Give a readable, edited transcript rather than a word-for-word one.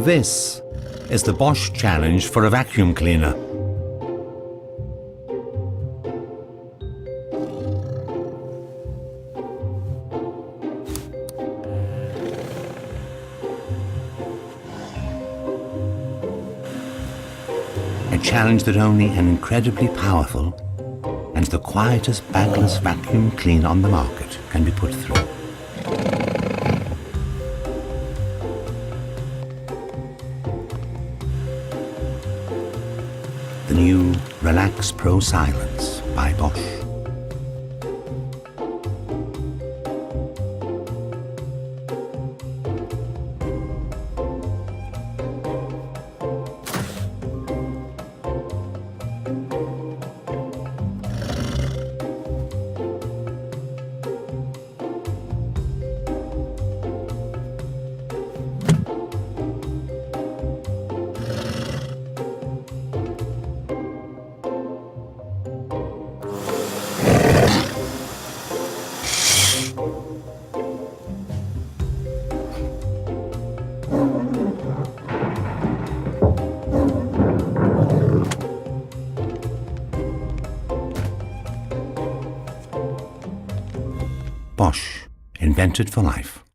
This is the Bosch challenge for a vacuum cleaner. A challenge that only an incredibly powerful and the quietest bagless vacuum cleaner on the market can be put through. The new Relax Pro Silence by Bosch. Bosch, invented for life.